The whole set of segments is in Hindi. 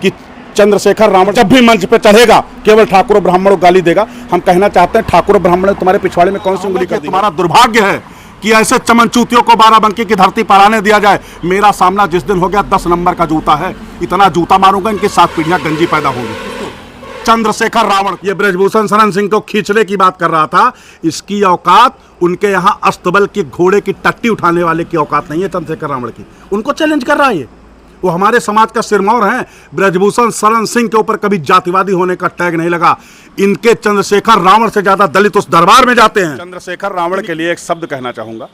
कि चंद्रशेखर रावण जब भी मंच पे चढ़ेगा केवल ठाकुर ब्राह्मणों को गाली देगा। हम कहना चाहते हैं ठाकुर ब्राह्मण तुम्हारे पिछवाड़े में कौन सी उंगली कर दी? तुम्हारा दुर्भाग्य है कि ऐसे चमनचूतियों को बाराबंकी की धरती पर आने दिया जाए। मेरा सामना जिस दिन हो गया 10 नंबर का जूता है, इतना जूता मारूंगा इनकी 7 पीढ़ियां गंजी पैदा होगी। चंद्रशेखर रावण ये ब्रजभूषण शरण सिंह को खींचने की बात कर रहा था, इसकी औकात उनके यहाँ अस्तबल की घोड़े की टट्टी उठाने वाले की औकात नहीं है चंद्रशेखर रावण की। उनको चैलेंज कर रहा है ये, वो हमारे समाज का सिरमौर है। ब्रजभूषण शरण सिंह के ऊपर कभी जातिवादी होने का टैग नहीं लगा। इनके चंद्रशेखर रावण से ज्यादा दलित उस दरबार में जाते हैं। चंद्रशेखर रावण के लिए एक शब्द कहना चाहूंगा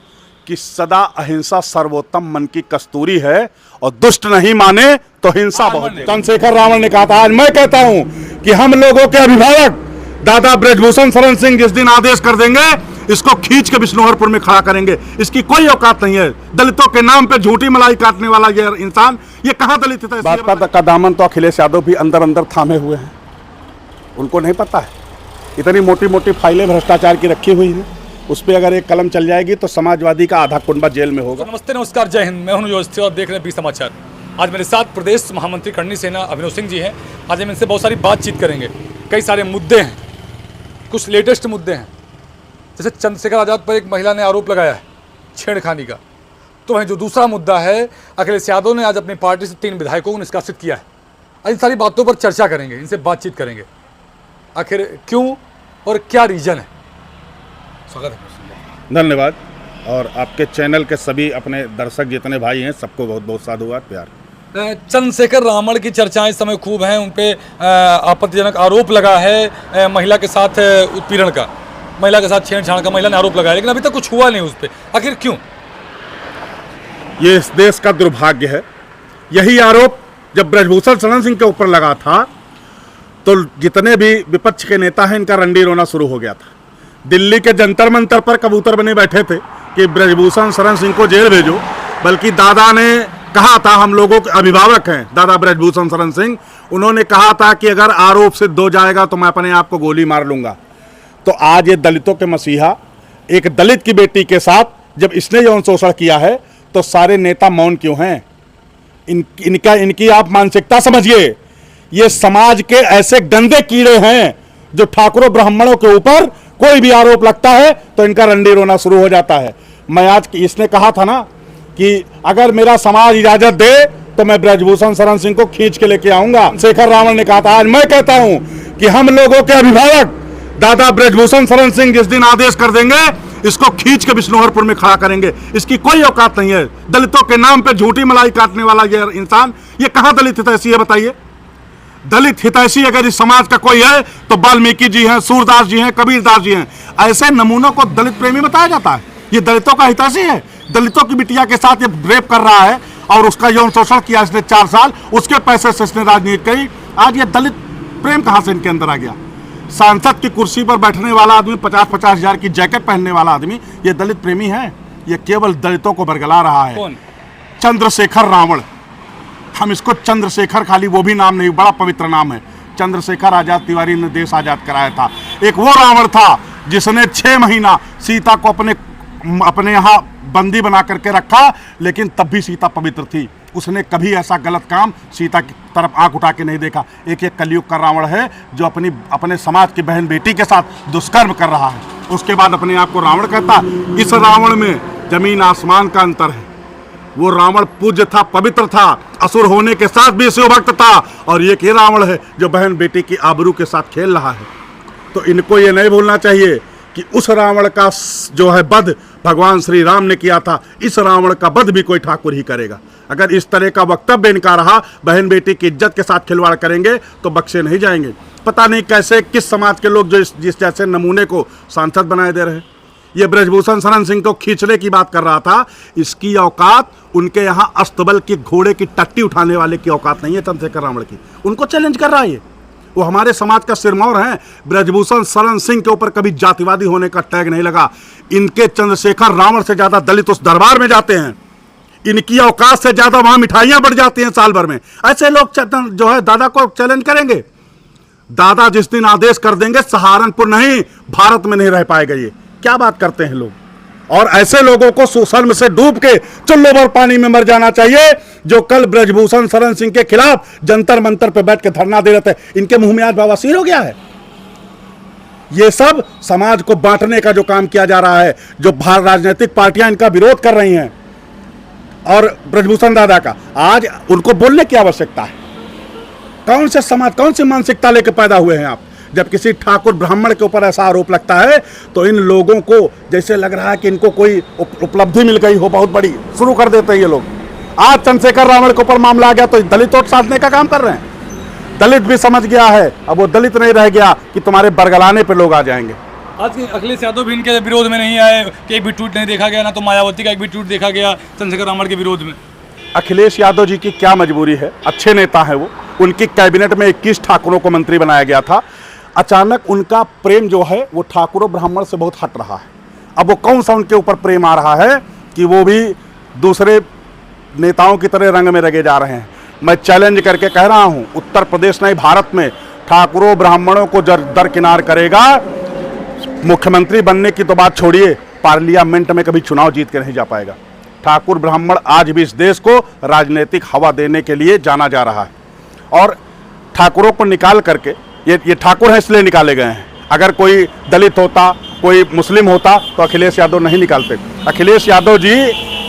कि सदा अहिंसा सर्वोत्तम मन की कस्तूरी है और दुष्ट नहीं माने तो हिंसा बहुत। चंद्रशेखर रावण ने कहा था, आज मैं कहता हूं कि हम लोगों के अभिभावक दादा ब्रजभूषण शरण सिंह जिस दिन आदेश कर देंगे इसको खींच के विष्णुहरपुर में खड़ा करेंगे। इसकी कोई औकात नहीं है। दलितों के नाम पे झूठी मलाई काटने वाला ये इंसान, ये कहां दलित है? भाजपा का दामन तो अखिलेश यादव भी अंदर अंदर थामे हुए हैं, उनको नहीं पता है। इतनी मोटी मोटी फाइलें भ्रष्टाचार की रखी हुई हैं, उस पर अगर एक कलम चल जाएगी तो समाजवादी का आधा कुंबा जेल में होगा। नमस्ते, नमस्कार, जय हिंद। मैं हूं योस्ती और देख रहे हैं 20 समाचार। आज मेरे साथ प्रदेश महामंत्री करणी सेना अभिनव सिंह जी हैं। आज हम इनसे बहुत सारी बातचीत करेंगे। कई सारे मुद्दे हैं, कुछ लेटेस्ट मुद्दे हैं। जैसे चंद्रशेखर आज़ाद पर एक महिला ने आरोप लगाया है छेड़खानी का। तो वहीं जो दूसरा मुद्दा है, अखिलेश यादव ने आज अपनी पार्टी से 3 विधायकों को निष्कासित किया है। आज इन सारी बातों पर चर्चा करेंगे, इनसे बातचीत करेंगे। आखिर क्यों और क्या रीजन है? स्वागत है। धन्यवाद। और आपके चैनल के सभी अपने दर्शक जितने भाई हैं सबको बहुत बहुत साधुवाद, प्यार। चंद्रशेखर रावण की चर्चाएं इस समय खूब हैं। उन पर आपत्तिजनक आरोप लगा है महिला के साथ उत्पीड़न का, महिला के साथ छेड़छाड़ का महिला ने आरोप लगाया, लेकिन अभी तक कुछ हुआ नहीं उस पर। आखिर क्यों? ये इस देश का दुर्भाग्य है। यही आरोप जब ब्रजभूषण शरण सिंह के ऊपर लगा था तो जितने भी विपक्ष के नेता हैं इनका रंडी रोना शुरू हो गया था। दिल्ली के जंतर मंतर पर कबूतर बने बैठे थे कि ब्रजभूषण शरण सिंह को जेल भेजो। बल्कि दादा ने कहा था, हम लोगों के अभिभावक हैं दादा ब्रजभूषण शरण सिंह, उन्होंने कहा था कि अगर आरोप सिद्ध हो जाएगा तो मैं अपने आप को गोली मार लूंगा। तो आज ये दलितों के मसीहा एक दलित की बेटी के साथ जब इसने यौन शोषण किया है तो सारे नेता मौन क्यों हैं? इनकी आप मानसिकता समझिए। ये समाज के ऐसे गंदे कीड़े हैं जो ठाकुरों ब्राह्मणों के ऊपर कोई भी आरोप लगता है तो इनका रंडी रोना शुरू हो जाता है। मैं आज इसने कहा था ना कि अगर मेरा समाज इजाजत दे तो मैं ब्रजभूषण शरण सिंह को खींच के लेके आऊंगा। शेखर रावण ने कहा था, आज मैं कहता हूं कि हम लोगों के अभिभावक दादा ब्रजभूषण शरण सिंह जिस दिन आदेश कर देंगे इसको खींच के विष्णुहरपुर में खड़ा करेंगे। इसकी कोई औकात नहीं है। दलितों के नाम पे झूठी मलाई काटने वाला ये इंसान, ये कहां दलित हितैषी है बताइए? दलित हितैषी अगर इस समाज का कोई है तो वाल्मीकि जी हैं, सूरदास जी हैं, कबीरदास जी हैं। ऐसे नमूनों को दलित प्रेमी बताया जाता है। ये दलितों का हितैषी है। दलितों की बिटिया के साथ ये रेप कर रहा है और उसका यौन शोषण किया इसने 4 साल, उसके पैसे से इसने राजनीति करी। आज ये दलित प्रेम कहां से इनके अंदर आ गया? सांसद की कुर्सी पर बैठने वाला आदमी, 50-50 हजार की जैकेट पहनने वाला आदमी, ये दलित प्रेमी है? ये केवल दलितों को बरगला रहा है। कौन? चंद्रशेखर रावण। हम इसको चंद्रशेखर, खाली वो भी नाम नहीं, बड़ा पवित्र नाम है। चंद्रशेखर आजाद तिवारी ने देश आजाद कराया था। एक वो रावण था जिसने 6 महीना सीता को अपने यहाँ बंदी बना करके रखा, लेकिन तब भी सीता पवित्र थी। उसने कभी ऐसा गलत काम सीता की तरफ आंख उठा के नहीं देखा। एक कलयुग का रावण है जो अपने समाज की बहन बेटी के साथ दुष्कर्म कर रहा है, उसके बाद अपने आप को रावण कहता। इस रावण में जमीन आसमान का अंतर है। वो रावण पूज्य था, पवित्र था, असुर होने के साथ भी शिवभक्त था, और ये रावण है जो बहन बेटी की आबरू के साथ खेल रहा है। तो इनको ये नहीं भूलना चाहिए कि उस रावण का जो है वध भगवान श्री राम ने किया था, इस रावण का वध भी कोई ठाकुर ही करेगा। अगर इस तरह का वक्तव्य इनका रहा, बहन बेटी की इज्जत के साथ खिलवाड़ करेंगे तो बख्शे नहीं जाएंगे। पता नहीं कैसे किस समाज के लोग जो जिस जैसे नमूने को सांसद बनाए दे रहे हैं। ये ब्रजभूषण शरण सिंह को खींचने की बात कर रहा था, इसकी औकात उनके यहाँ अस्तबल की घोड़े की टट्टी उठाने वाले की औकात नहीं है चंद्रशेखर रावण की। उनको चैलेंज कर रहा है ये। वो हमारे समाज का सिरमौर है। ब्रजभूषण शरण सिंह के ऊपर कभी जातिवादी होने का टैग नहीं लगा। इनके चंद्रशेखर रावण से ज्यादा दलित उस दरबार में जाते हैं। इनकी औकात से ज्यादा वहां मिठाइयां बढ़ जाती हैं साल भर में। ऐसे लोग जो है दादा को चैलेंज करेंगे। दादा जिस दिन आदेश कर देंगे सहारनपुर नहीं, भारत में नहीं रह पाएगा। ये क्या बात करते हैं लोग? और ऐसे लोगों को शोषण से डूब के चुल्लू भर पानी में मर जाना चाहिए, जो कल ब्रजभूषण शरण सिंह के खिलाफ जंतर मंतर पे बैठ के धरना दे रहे थे। इनके मुंह में आज बवासीर हो गया है। ये सब समाज को बांटने का जो काम किया जा रहा है, जो राजनीतिक पार्टियां इनका विरोध कर रही हैं, और ब्रजभूषण दादा का आज उनको बोलने की आवश्यकता है। कौन से समाज, कौन सी मानसिकता लेके पैदा हुए हैं आप? जब किसी ठाकुर ब्राह्मण के ऊपर ऐसा आरोप लगता है तो इन लोगों को जैसे लग रहा है कि इनको कोई उपलब्धि मिल गई हो बहुत बड़ी, शुरू कर देते हैं ये लोग। आज चंद्रशेखर रावण के ऊपर मामला आ गया तो दलित वोट साधने का काम कर रहे हैं। दलित भी समझ गया है, अब वो दलित नहीं रह गया कि तुम्हारे बरगलाने पे लोग आ जाएंगे। आज अखिलेश यादव भी इनके विरोध में नहीं आए कि एक भी ट्वीट नहीं देखा गया, ना तो मायावती का एक भी ट्वीट देखा गया चंद्रशेखर रावण के विरोध में। अखिलेश यादव जी की क्या मजबूरी है? अच्छे नेता हैं वो, उनकी कैबिनेट में 21 ठाकुरों को मंत्री बनाया गया था। अचानक उनका प्रेम जो है वो ठाकुरों ब्राह्मण से बहुत हट रहा है। अब वो कौन सा उनके ऊपर प्रेम आ रहा है कि वो भी दूसरे नेताओं की तरह रंग में रंगे जा रहे हैं। मैं चैलेंज करके कह रहा हूं, उत्तर प्रदेश नहीं भारत में ठाकुरों ब्राह्मणों को दरकिनार करेगा, मुख्यमंत्री बनने की तो बात छोड़िए, पार्लियामेंट में कभी चुनाव जीत के नहीं जा पाएगा। ठाकुर ब्राह्मण आज भी इस देश को राजनीतिक हवा देने के लिए जाना जा रहा है, और ठाकुरों को निकाल करके, ये ठाकुर हैं इसलिए निकाले गए हैं। अगर कोई दलित होता, कोई मुस्लिम होता तो अखिलेश यादव नहीं निकालते। अखिलेश यादव जी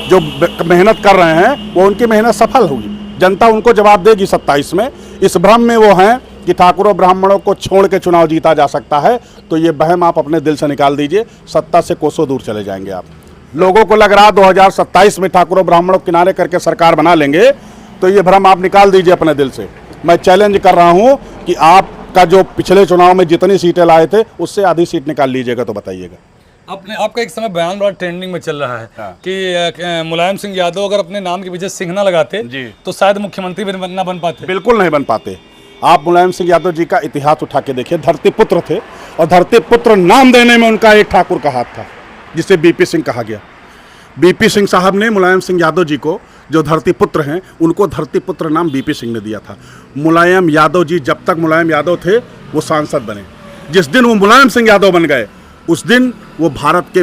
जो मेहनत कर रहे हैं वो उनकी मेहनत सफल होगी, जनता उनको जवाब देगी 27 में। इस भ्रम में वो हैं कि ठाकुरों ब्राह्मणों को छोड़ के चुनाव जीता जा सकता है, तो ये वहम आप अपने दिल से निकाल दीजिए, सत्ता से कोसों दूर चले जाएंगे आप। लोगों को लग रहा 2027 में ठाकुरों ब्राह्मणों को किनारे करके सरकार बना लेंगे, तो ये भ्रम आप निकाल दीजिए अपने दिल से। मैं चैलेंज कर रहा हूँ कि आपका जो पिछले चुनाव में जितनी सीटें लाए थे उससे आधी सीट निकाल लीजिएगा तो बताइएगा। आपका एक समय बयान बड़ा ट्रेंडिंग में चल रहा है हाँ। कि मुलायम सिंह यादव अगर अपने नाम के पीछे सिंह ना लगाते जी तो शायद मुख्यमंत्री ना बन पाते। बिल्कुल नहीं बन पाते। आप मुलायम सिंह यादव जी का इतिहास उठा के देखिए, धरती पुत्र थे, और धरती पुत्र नाम देने में उनका एक ठाकुर का हाथ था, जिसे बीपी सिंह कहा गया। बीपी सिंह साहब ने मुलायम सिंह यादव जी को, जो धरती पुत्र हैं, उनको धरती पुत्र नाम बीपी सिंह ने दिया था। मुलायम यादव जी जब तक मुलायम यादव थे वो सांसद बने। जिस दिन वो मुलायम सिंह यादव बन गए उस दिन वो भारत के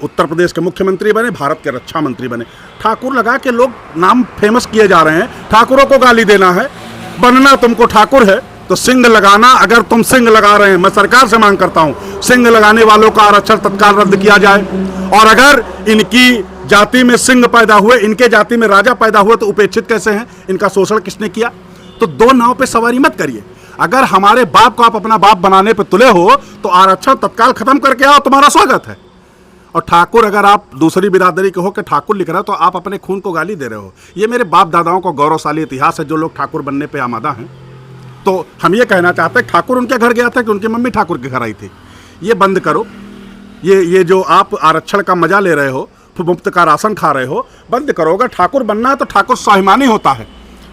उत्तर प्रदेश के मुख्यमंत्री बने, भारत के रक्षा मंत्री बने। ठाकुर लगा के लोग नाम फेमस किए जा रहे हैं, ठाकुरों को गाली देना है। बनना तुमको ठाकुर है तो सिंह लगाना। अगर तुम सिंह लगा रहे हैं, मैं सरकार से मांग करता हूं सिंह लगाने वालों का आरक्षण तत्काल रद्द किया जाए। और अगर इनकी जाति में सिंह पैदा हुए, इनके जाति में राजा पैदा हुए तो उपेक्षित कैसे हैं? इनका शोषण किसने किया? तो दो नाव पे सवारी मत करिए। अगर हमारे बाप को आप अपना बाप बनाने पे तुले हो तो आरक्षण तत्काल खत्म करके आओ, तुम्हारा स्वागत है। और ठाकुर, अगर आप दूसरी बिरादरी के हो कि ठाकुर लिख रहे हो तो आप अपने खून को गाली दे रहे हो। ये मेरे बाप दादाओं का गौरवशाली इतिहास है, जो लोग ठाकुर बनने पे आमादा हैं। तो हम ये कहना चाहते हैं, ठाकुर उनके घर गया था कि उनकी मम्मी ठाकुर के घर आई थी? ये बंद करो। ये जो आप आरक्षण का मजा ले रहे हो, मुफ्त का राशन खा रहे हो, बंद करो। अगर ठाकुर बनना है तो ठाकुर स्वाभिमानी होता है।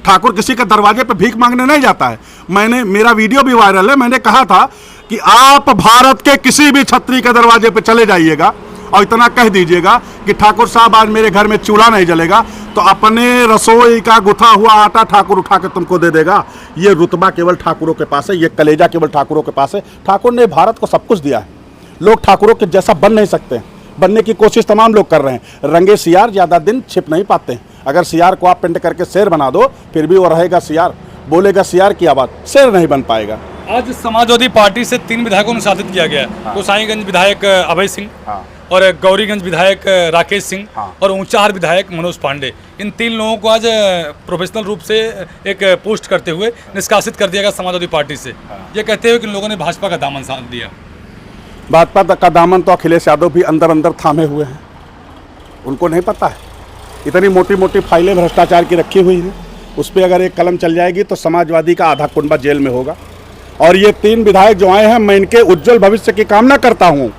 ठाकुर किसी के दरवाजे पे भीख मांगने नहीं जाता है। मेरा वीडियो भी वायरल है, मैंने कहा था कि आप भारत के किसी भी छत्री के दरवाजे पे चले जाइएगा और इतना कह दीजिएगा कि ठाकुर साहब आज मेरे घर में चूल्हा नहीं जलेगा, तो अपने रसोई का गुथा हुआ आटा ठाकुर उठा के तुमको दे देगा। ये रुतबा केवल ठाकुरों के पास है, ये कलेजा केवल ठाकुरों के पास है। ठाकुर ने भारत को सब कुछ दिया है। लोग ठाकुरों के जैसा बन नहीं सकते, बनने की कोशिश तमाम लोग कर रहे हैं। रंगे सियार ज़्यादा दिन छिप नहीं पाते हैं। अगर सियार को आप पेंट करके शेर बना दो फिर भी वो रहेगा सियार, बोलेगा सियार की आवाज़, शेर नहीं बन पाएगा। आज समाजवादी पार्टी से 3 विधायकों को निष्कासित किया गया है। गोसाईगंज विधायक अभय सिंह, और गौरीगंज विधायक राकेश सिंह, और ऊंचाहार विधायक मनोज पांडे। इन 3 लोगों को आज प्रोफेशनल रूप से एक पोस्ट करते हुए निष्कासित कर दिया गया समाजवादी पार्टी से। ये कहते हुए कि इन लोगों ने भाजपा का दामन साध दिया। भाजपा का दामन तो अखिलेश यादव भी अंदर अंदर थामे हुए हैं, उनको नहीं पता है। इतनी मोटी मोटी फाइलें भ्रष्टाचार की रखी हुई हैं, उस पर अगर एक कलम चल जाएगी तो समाजवादी का आधा कुंबा जेल में होगा। और ये 3 विधायक जो आए हैं, मैं इनके उज्जवल भविष्य की कामना करता हूँ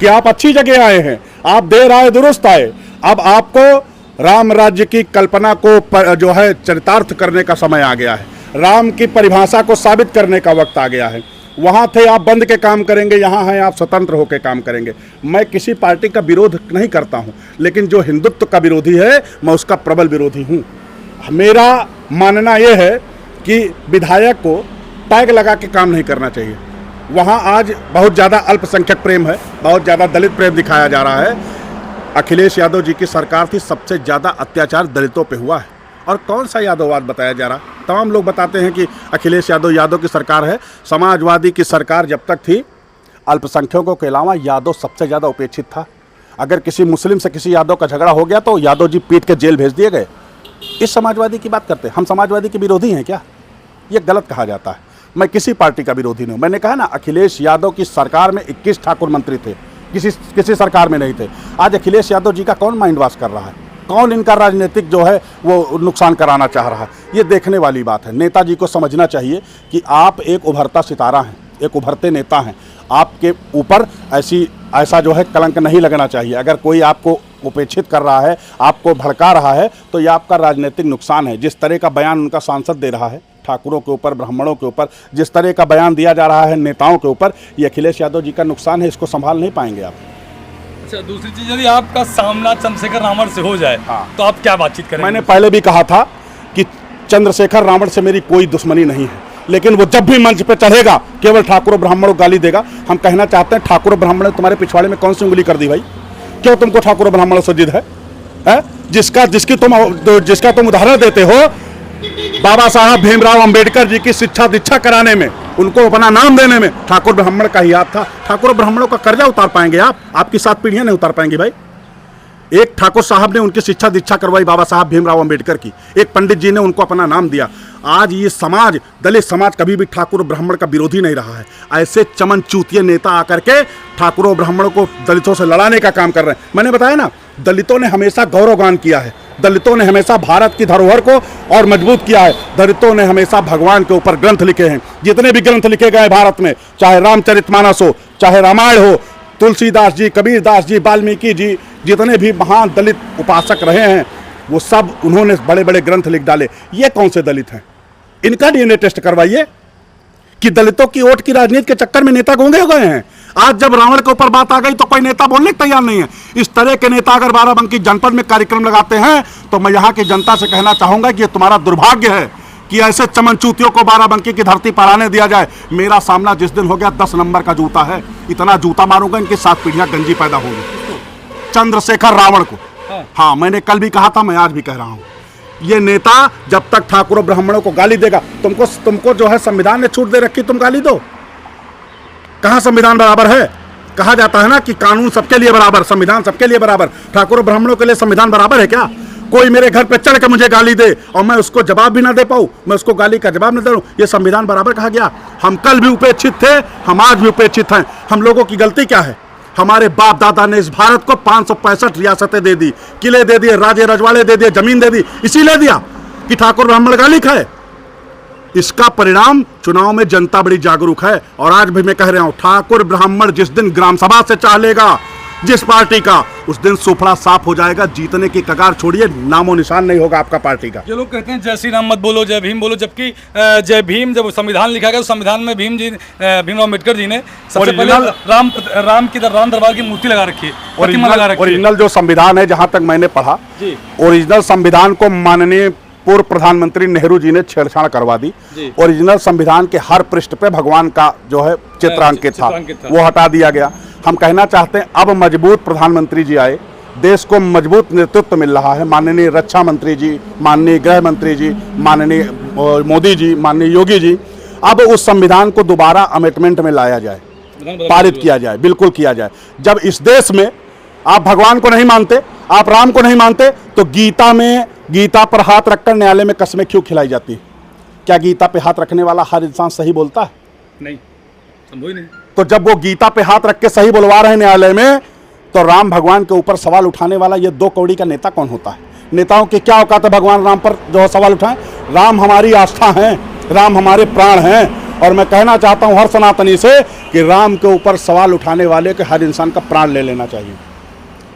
कि आप अच्छी जगह आए हैं, आप देर आए दुरुस्त आए। अब आपको राम राज्य की कल्पना को जो है चरितार्थ करने का समय आ गया है। राम की परिभाषा को साबित करने का वक्त आ गया है। वहाँ थे आप बंद के काम करेंगे, यहाँ हैं आप स्वतंत्र होकर काम करेंगे। मैं किसी पार्टी का विरोध नहीं करता हूँ, लेकिन जो हिंदुत्व का विरोधी है मैं उसका प्रबल विरोधी हूँ। मेरा मानना यह है कि विधायक को टैग लगा के काम नहीं करना चाहिए। वहाँ आज बहुत ज़्यादा अल्पसंख्यक प्रेम है, बहुत ज़्यादा दलित प्रेम दिखाया जा रहा है। अखिलेश यादव जी की सरकार थी, सबसे ज़्यादा अत्याचार दलितों पे हुआ है। और कौन सा यादववाद बताया जा रहा? तमाम लोग बताते हैं कि अखिलेश यादव की सरकार है। समाजवादी की सरकार जब तक थी, अल्पसंख्यकों के अलावा यादव सबसे ज़्यादा उपेक्षित था। अगर किसी मुस्लिम से किसी यादव का झगड़ा हो गया तो यादव जी पीट के जेल भेज दिए गए। इस समाजवादी की बात करते हैं। हम समाजवादी के विरोधी हैं क्या? ये गलत कहा जाता है। मैं किसी पार्टी का विरोधी नहीं हूँ। मैंने कहा ना, अखिलेश यादव की सरकार में 21 ठाकुर मंत्री थे, किसी सरकार में नहीं थे। आज अखिलेश यादव जी का कौन माइंड वॉश कर रहा है? कौन इनका राजनीतिक जो है वो नुकसान कराना चाह रहा है? ये देखने वाली बात है। नेताजी को समझना चाहिए कि आप एक उभरता सितारा हैं, एक उभरते नेता हैं। आपके ऊपर ऐसा जो है कलंक नहीं लगना चाहिए। अगर कोई आपको उपेक्षित कर रहा है, आपको भड़का रहा है, तो ये आपका राजनीतिक नुकसान है। जिस तरह का बयान उनका सांसद दे रहा है ठाकुरों के ऊपर, ब्राह्मणों के ऊपर, जिस तरह का बयान दिया जा रहा है नेताओं के ऊपर, ये अखिलेश यादव जी का नुकसान है। इसको संभाल नहीं पाएंगे आप। अच्छा, दूसरी चीज, यदि आपका सामना चंद्रशेखर रावण से हो जाए, हाँ, तो आप क्या बातचीत करेंगे? मैंने पहले भी कहा था कि चंद्रशेखर रावण से मेरी कोई दुश्मनी नहीं है, लेकिन वो जब भी मंच पे चढ़ेगा केवल ठाकुर ब्राह्मणों को गाली देगा। हम कहना चाहते हैं, ठाकुर ब्राह्मण तुम्हारे पिछवाड़े में कौन सी उंगली कर दी भाई? क्यों तुमको ठाकुर ब्राह्मणों से जिद है? जिसका तुम उदाहरण देते हो, बाबा साहब भीमराव अंबेडकर जी की शिक्षा दीक्षा कराने में, उनको अपना नाम देने में ठाकुर ब्राह्मण का ही हाथ था। ठाकुर ब्राह्मणों का कर्जा उतार पाएंगे आप? आपकी 7 पीढ़ियां नहीं उतार पाएंगी भाई। एक ठाकुर साहब ने उनकी शिक्षा दीक्षा करवाई, बाबा साहब भीमराव अंबेडकर की। एक पंडित जी ने उनको अपना नाम दिया। आज ये समाज, दलित समाज, कभी भी ठाकुर ब्राह्मण का विरोधी नहीं रहा है। ऐसे चमन चूतिए नेता आकर के ठाकुरों ब्राह्मणों को दलितों से लड़ाने का काम कर रहे हैं। मैंने बताया ना, दलितों ने हमेशा गौरवगान किया है। दलितों ने हमेशा भारत की धरोहर को और मजबूत किया है। दलितों ने हमेशा भगवान के ऊपर ग्रंथ लिखे हैं। जितने भी ग्रंथ लिखे गए भारत में, चाहे रामचरितमानस हो, चाहे रामायण हो, तुलसीदास जी, कबीरदास जी, वाल्मीकि जी, जितने भी महान दलित उपासक रहे हैं, वो सब उन्होंने बड़े बड़े ग्रंथ लिख डाले। ये कौन से दलित हैं? इनका डीएनए टेस्ट करवाइए कि दलितों की वोट की राजनीति के चक्कर में नेता गूंगे हो गए हैं। आज जब रावण के ऊपर बात आ गई तो कोई नेता बोलने को तैयार नहीं है। इस तरह के नेता अगर बाराबंकी जनपद में कार्यक्रम लगाते हैं तो मैं यहाँ की जनता से कहना चाहूंगा कि ये तुम्हारा दुर्भाग्य है कि ऐसे चमनचूतियों को बाराबंकी की धरती पर आने दिया जाए। मेरा सामना जिस दिन हो गया, 10 नंबर का जूता है। इतना जूता मारूंगा, इनकी 7 पीढ़ियां गंजी पैदा होगी। चंद्रशेखर रावण को। हाँ, मैंने कल भी कहा था, मैं आज भी कह रहा हूँ, ये नेता जब तक ठाकुर ब्राह्मणों को गाली देगा, तुमको जो है संविधान ने छूट दे रखी, तुम गाली दो। कहाँ संविधान बराबर है? कहा जाता है ना कि कानून सबके लिए बराबर, संविधान सबके लिए बराबर। ठाकुर ब्राह्मणों के लिए संविधान बराबर है क्या? कोई मेरे घर पे चढ़ के मुझे गाली दे और मैं उसको जवाब भी ना दे पाऊँ, मैं उसको गाली का जवाब न दे दूँ, ये संविधान बराबर कहा गया? हम कल भी उपेक्षित थे, हम आज भी उपेक्षित हैं। हम लोगों की गलती क्या है? हमारे बाप दादा ने इस भारत को 565 रियासतें दे दी, किले दे दिए, राजे रजवाड़े दे दिए, जमीन दे दी, इसीलिए दिया कि ठाकुर ब्राह्मण गाली खाए। इसका परिणाम चुनाव में जनता बड़ी जागरूक है। और आज भी मैं कह रहा हूं, ठाकुर ब्राह्मण जिस दिन ग्राम सभा से चाह लेगा जिस पार्टी का, उस दिन सुफड़ा साफ हो जाएगा। जीतने की कगार छोड़िए, नामो निशान नहीं होगा आपका पार्टी का। ये लोग कहते हैं जय श्री राम मत बोलो, जय भीम बोलो, जबकि जय भीम जब संविधान लिखा गया, संविधान में भीमराव अम्बेडकर जी ने सबसे पहले राम दरबार की मूर्ति लगा रखी है, प्रतिमा लगा रखी है। ओरिजिनल जो संविधान है, जहां तक मैंने पढ़ा, ओरिजिनल संविधान को माननीय पूर्व प्रधानमंत्री नेहरू जी ने छेड़छाड़ करवा दी। ओरिजिनल संविधान के हर पृष्ठ पे भगवान का जो है चित्रांकित था, वो हटा दिया गया। हम कहना चाहते हैं, अब मजबूत प्रधानमंत्री जी आए, देश को मजबूत नेतृत्व मिल रहा है। माननीय रक्षा मंत्री जी, माननीय गृह मंत्री जी, माननीय मोदी जी, माननीय योगी जी, अब उस संविधान को दोबारा अमेंडमेंट में लाया जाए, पारित किया जाए, बिल्कुल किया जाए। जब इस देश में आप भगवान को नहीं मानते, आप राम को नहीं मानते, तो गीता पर हाथ रखकर न्यायालय में कस्में क्यों खिलाई जाती है? क्या गीता पे हाथ रखने वाला हर इंसान सही बोलता है? नहीं, संभव ही नहीं। तो जब वो गीता पे हाथ रख के सही बोलवा रहे हैं न्यायालय में, तो राम भगवान के ऊपर सवाल उठाने वाला ये 2 कौड़ी का नेता कौन होता है? नेताओं की क्या औकात है भगवान राम पर जो सवाल उठाएं? राम हमारी आस्था है, राम हमारे प्राण हैं। और मैं कहना चाहता हूं हर सनातनी से कि राम के ऊपर सवाल उठाने वाले के हर इंसान का प्राण ले लेना चाहिए,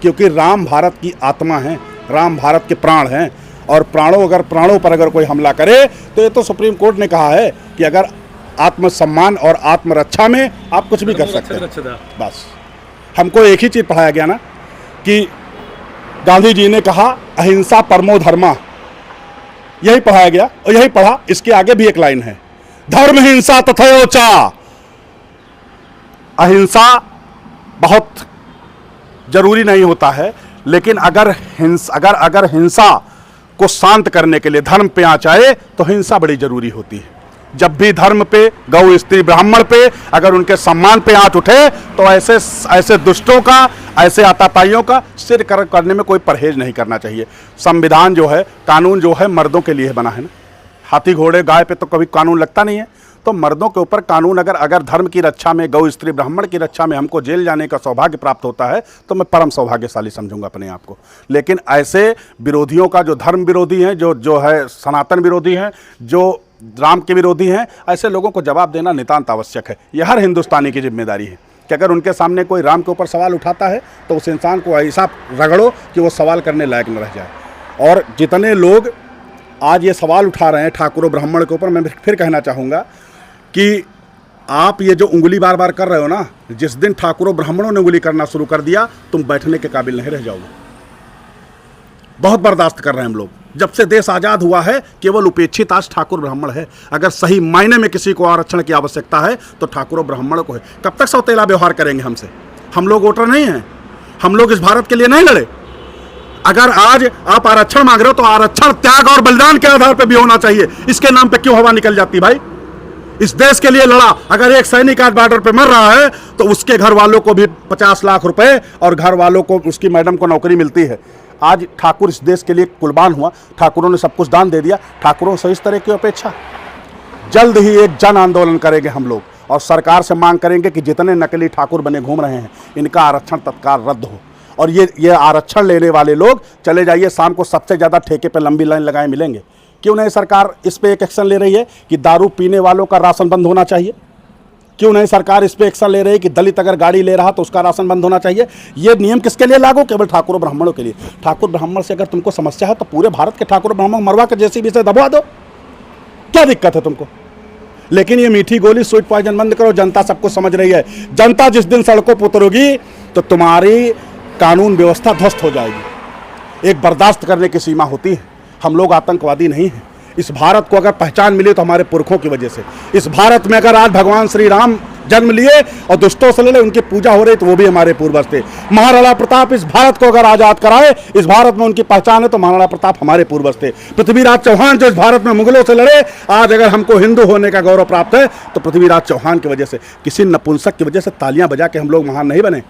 क्योंकि राम भारत की आत्मा है, राम भारत के प्राण हैं। और प्राणों पर अगर कोई हमला करे तो ये तो सुप्रीम कोर्ट ने कहा है कि अगर आत्मसम्मान और आत्मरक्षा में आप कुछ भी कर सकते हैं। बस हमको एक ही चीज पढ़ाया गया ना कि गांधी जी ने कहा अहिंसा परमो धर्मा, यही पढ़ाया गया और यही पढ़ा। इसके आगे भी एक लाइन है, धर्म हिंसा तथयोचा। अहिंसा बहुत जरूरी नहीं होता है, लेकिन अगर हिंसा को शांत करने के लिए धर्म पे आंच आए तो हिंसा बड़ी जरूरी होती है। जब भी धर्म पे, गौ स्त्री ब्राह्मण पे, अगर उनके सम्मान पे आंच उठे तो ऐसे दुष्टों का, ऐसे आताताइयों का सिर करने में कोई परहेज नहीं करना चाहिए। संविधान जो है, कानून जो है, मर्दों के लिए बना है ना। हाथी घोड़े गाय पे तो कभी कानून लगता नहीं है, तो मर्दों के ऊपर कानून अगर धर्म की रक्षा में, गौ स्त्री ब्राह्मण की रक्षा में हमको जेल जाने का सौभाग्य प्राप्त होता है तो मैं परम सौभाग्यशाली समझूंगा अपने आप को। लेकिन ऐसे विरोधियों का, जो धर्म विरोधी हैं, जो है सनातन विरोधी हैं, जो राम के विरोधी हैं, ऐसे लोगों को जवाब देना नितांत आवश्यक है। यह हर हिंदुस्तानी की जिम्मेदारी है कि अगर उनके सामने कोई राम के ऊपर सवाल उठाता है तो उस इंसान को ऐसा रगड़ो कि वो सवाल करने लायक न रह जाए। और जितने लोग आज ये सवाल उठा रहे हैं ठाकुरों ब्राह्मण के ऊपर, मैं फिर कहना चाहूँगा कि आप ये जो उंगली बार बार कर रहे हो ना, जिस दिन ठाकुरों ब्राह्मणों ने उंगली करना शुरू कर दिया, तुम बैठने के काबिल नहीं रह जाओगे। बहुत बर्दाश्त कर रहे हैं हम लोग। जब से देश आज़ाद हुआ है केवल उपेक्षित आज ठाकुर ब्राह्मण है। अगर सही मायने में किसी को आरक्षण की आवश्यकता है तो ठाकुरों ब्राह्मणों को है। कब तक सौतेला व्यवहार करेंगे हमसे? हम लोग वोटर नहीं हैं, हम लोग इस भारत के लिए नहीं लड़े। अगर आज आप आरक्षण मांग रहे हो तो आरक्षण त्याग और बलिदान के आधार पर भी होना चाहिए। इसके नाम पे क्यों हवा निकल जाती भाई? इस देश के लिए लड़ा। अगर एक सैनिक आज बॉर्डर पे मर रहा है तो उसके घर वालों को भी 50 लाख रुपए और घर वालों को, उसकी मैडम को नौकरी मिलती है। आज ठाकुर इस देश के लिए कुर्बान हुआ, ठाकुरों ने सब कुछ दान दे दिया। ठाकुरों से इस तरह की अपेक्षा। जल्द ही एक जन आंदोलन करेंगे हम लोग और सरकार से मांग करेंगे कि जितने नकली ठाकुर बने घूम रहे हैं इनका आरक्षण तत्काल रद्द हो। और ये आरक्षण लेने वाले लोग चले जाइए, शाम को सबसे ज़्यादा ठेके पे लंबी लाइन लगाए मिलेंगे। क्यों नहीं सरकार इस पे एक एक्शन ले रही है कि दारू पीने वालों का राशन बंद होना चाहिए? क्यों नहीं सरकार इस पे एक्शन ले रही है कि दलित अगर गाड़ी ले रहा तो उसका राशन बंद होना चाहिए? ये नियम किसके लिए लागू? केवल ठाकुर ब्राह्मणों के लिए। ठाकुर ब्राह्मण से अगर तुमको समस्या है तो पूरे भारत के ठाकुर ब्राह्मण मरवा के जेसीबी से दबवा दो, क्या दिक्कत है तुमको? लेकिन ये मीठी गोली स्वीट पॉइजन बंद करो। जनता सब कुछ समझ रही है। जनता जिस दिन सड़कों पर उतरेगी तो तुम्हारी कानून व्यवस्था ध्वस्त हो जाएगी। एक बर्दाश्त करने की सीमा होती है। हम लोग आतंकवादी नहीं हैं। इस भारत को अगर पहचान मिली तो हमारे पुरखों की वजह से। इस भारत में अगर आज भगवान श्री राम जन्म लिए और दुष्टों से लड़े, उनकी पूजा हो रही, तो वो भी हमारे पूर्वज थे। महाराणा प्रताप इस भारत को अगर आजाद कराए, इस भारत में उनकी पहचान है, तो महाराणा प्रताप हमारे पूर्वज थे। पृथ्वीराज चौहान जो इस भारत में मुगलों से लड़े, आज अगर हमको हिंदू होने का गौरव प्राप्त है तो पृथ्वीराज चौहान की वजह से। किसी नपुंसक की वजह से तालियां बजा के हम लोग महान नहीं बने।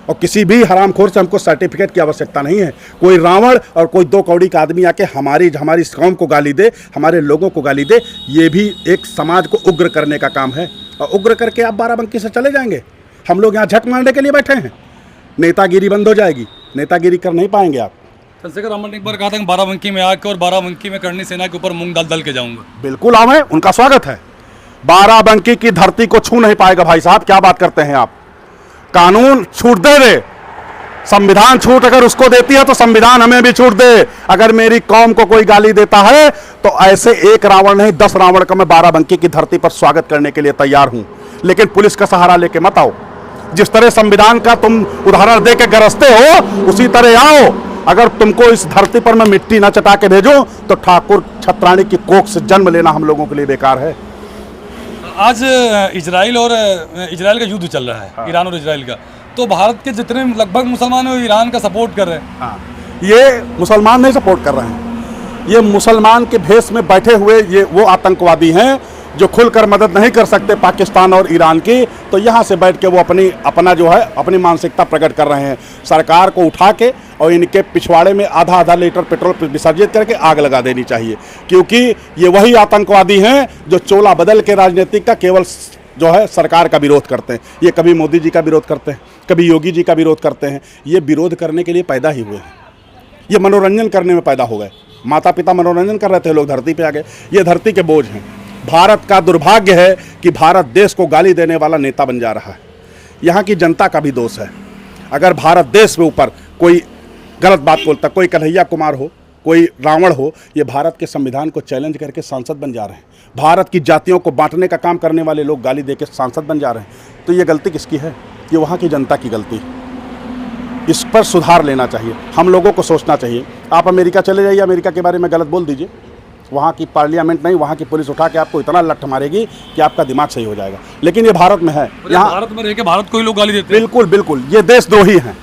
और किसी भी हरामखोर से हमको सर्टिफिकेट की आवश्यकता नहीं है। कोई रावण और कोई दो कौड़ी का आदमी आके हमारी कौम को गाली दे, हमारे लोगों को गाली दे, ये भी एक समाज को उग्र करने का काम है। और उग्र करके आप बाराबंकी से चले जाएंगे। हम लोग यहाँ झक मारने के लिए बैठे हैं। नेतागिरी बंद हो जाएगी, नेतागिरी कर नहीं पाएंगे आप। चंद्रशेखर रामन ने एक बार कहा था कि बाराबंकी में आकर और बाराबंकी में करनी सेना के ऊपर मूंग दाल दल के जाऊंगा। बिल्कुल आवे, उनका स्वागत है। बाराबंकी की धरती को छू नहीं पाएगा भाई साहब, क्या बात करते हैं आप? कानून छूट दे, संविधान छूट अगर उसको देती है तो संविधान हमें भी छूट दे। अगर मेरी कौम को कोई गाली देता है तो ऐसे एक रावण नहीं 10 रावण का मैं बाराबंकी की धरती पर स्वागत करने के लिए तैयार हूं। लेकिन पुलिस का सहारा लेके मत आओ। जिस तरह संविधान का तुम उदाहरण दे के गरजते हो, उसी तरह आओ। अगर तुमको इस धरती पर मैं मिट्टी ना चटा के भेजूं तो ठाकुर छत्राणी की कोख से जन्म लेना हम लोगों के लिए बेकार है। आज इजराइल का युद्ध चल रहा है। हाँ। ईरान और इजराइल का, तो भारत के जितने लगभग मुसलमान हैं वो ईरान का सपोर्ट कर रहे हैं। हाँ। ये मुसलमान नहीं सपोर्ट कर रहे हैं, ये मुसलमान के भेष में बैठे हुए ये वो आतंकवादी हैं जो खुलकर मदद नहीं कर सकते पाकिस्तान और ईरान की। तो यहाँ से बैठ के वो अपनी मानसिकता प्रकट कर रहे हैं। सरकार को उठा के और इनके पिछवाड़े में आधा लीटर पेट्रोल विसर्जित करके आग लगा देनी चाहिए। क्योंकि ये वही आतंकवादी हैं जो चोला बदल के राजनीतिक का केवल जो है सरकार का विरोध करते हैं। ये कभी मोदी जी का विरोध करते हैं, कभी योगी जी का विरोध करते हैं। ये विरोध करने के लिए पैदा ही हुए हैं, ये मनोरंजन करने में पैदा हो गए। माता पिता मनोरंजन कर रहे थे, लोग धरती पे आ गए। ये धरती के बोझ हैं। भारत का दुर्भाग्य है कि भारत देश को गाली देने वाला नेता बन जा रहा है। यहाँ की जनता का भी दोष है। अगर भारत देश के ऊपर कोई गलत बात बोलता, कोई कन्हैया कुमार हो, कोई रावण हो, ये भारत के संविधान को चैलेंज करके सांसद बन जा रहे हैं। भारत की जातियों को बांटने का काम करने वाले लोग गाली देकर सांसद बन जा रहे हैं। तो ये गलती किसकी है? ये वहाँ की जनता की गलती। इस पर सुधार लेना चाहिए, हम लोगों को सोचना चाहिए। आप अमेरिका चले जाइए, अमेरिका के बारे में गलत बोल दीजिए, वहाँ की पार्लियामेंट नहीं, वहाँ की पुलिस उठा के आपको इतना लठ मारेगी कि आपका दिमाग सही हो जाएगा। लेकिन ये भारत में है, यहाँ भारत में रह के भारत को ही लोग गाली देते हैं। बिल्कुल बिल्कुल, ये देशद्रोही हैं।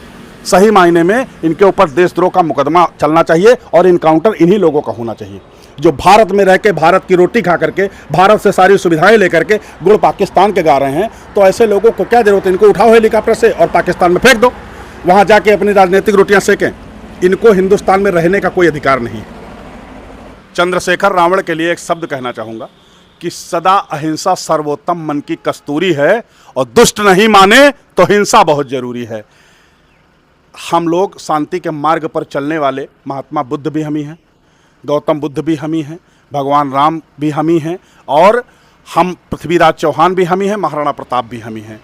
सही मायने में इनके ऊपर देशद्रोह का मुकदमा चलना चाहिए और इनकाउंटर इन्हीं लोगों का होना चाहिए जो भारत में रह के भारत की रोटी खा करके भारत से सारी सुविधाएं लेकर के गुड़ पाकिस्तान के गा रहे हैं। तो ऐसे लोगों को क्या जरूरत है? इनको उठाओ हेलीकॉप्टर से और पाकिस्तान में फेंक दो, वहाँ जाके अपनी राजनीतिक रोटियां सेकें। इनको हिंदुस्तान में रहने का कोई अधिकार नहीं। चंद्रशेखर रावण के लिए एक शब्द कहना चाहूँगा कि सदा अहिंसा सर्वोत्तम मन की कस्तूरी है और दुष्ट नहीं माने तो हिंसा बहुत जरूरी है। हम लोग शांति के मार्ग पर चलने वाले महात्मा बुद्ध भी हम ही हैं, गौतम बुद्ध भी हम ही हैं, भगवान राम भी हम ही हैं और हम पृथ्वीराज चौहान भी हम ही हैं, महाराणा प्रताप भी हम ही हैं।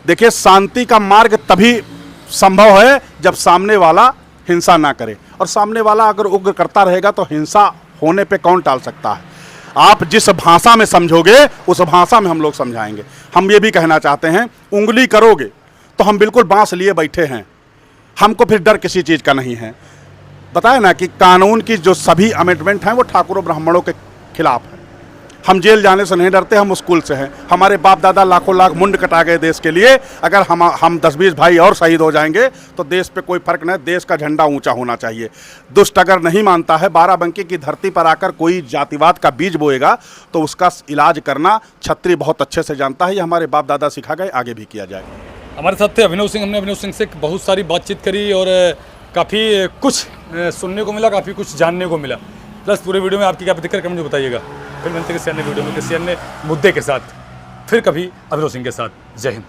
देखिए, शांति का मार्ग तभी संभव है जब सामने वाला हिंसा ना करे, और सामने वाला अगर उग्र करता रहेगा तो हिंसा होने पे कौन टाल सकता है। आप जिस भाषा में समझोगे उस भाषा में हम लोग समझाएंगे। हम ये भी कहना चाहते हैं, उंगली करोगे तो हम बिल्कुल बांस लिए बैठे हैं, हमको फिर डर किसी चीज़ का नहीं है। बताया ना कि कानून की जो सभी अमेंडमेंट हैं वो ठाकुरों ब्राह्मणों के खिलाफ है। हम जेल जाने से नहीं डरते, हम स्कूल से हैं। हमारे बाप दादा लाखों लाख मुंड कटा गए देश के लिए। अगर हम 10-20 भाई और शहीद हो जाएंगे तो देश पे कोई फर्क नहीं, देश का झंडा ऊंचा होना चाहिए। दुष्ट अगर नहीं मानता है, बाराबंकी की धरती पर आकर कोई जातिवाद का बीज बोएगा तो उसका इलाज करना क्षत्रिय बहुत अच्छे से जानता है। ये हमारे बाप दादा सिखा गए, आगे भी किया जाएगा। हमारे साथ थे अभिनव सिंह। हमने अभिनव सिंह से बहुत सारी बातचीत करी और काफ़ी कुछ सुनने को मिला, काफ़ी कुछ जानने को मिला। प्लस पूरे वीडियो में आपकी क्या प्रतिक्रिया कमेंट में बताइएगा। फिर मिलते हैं किसी अन्य वीडियो में किसी अन्य मुद्दे के साथ, फिर कभी अभिनव सिंह के साथ। जय हिंद।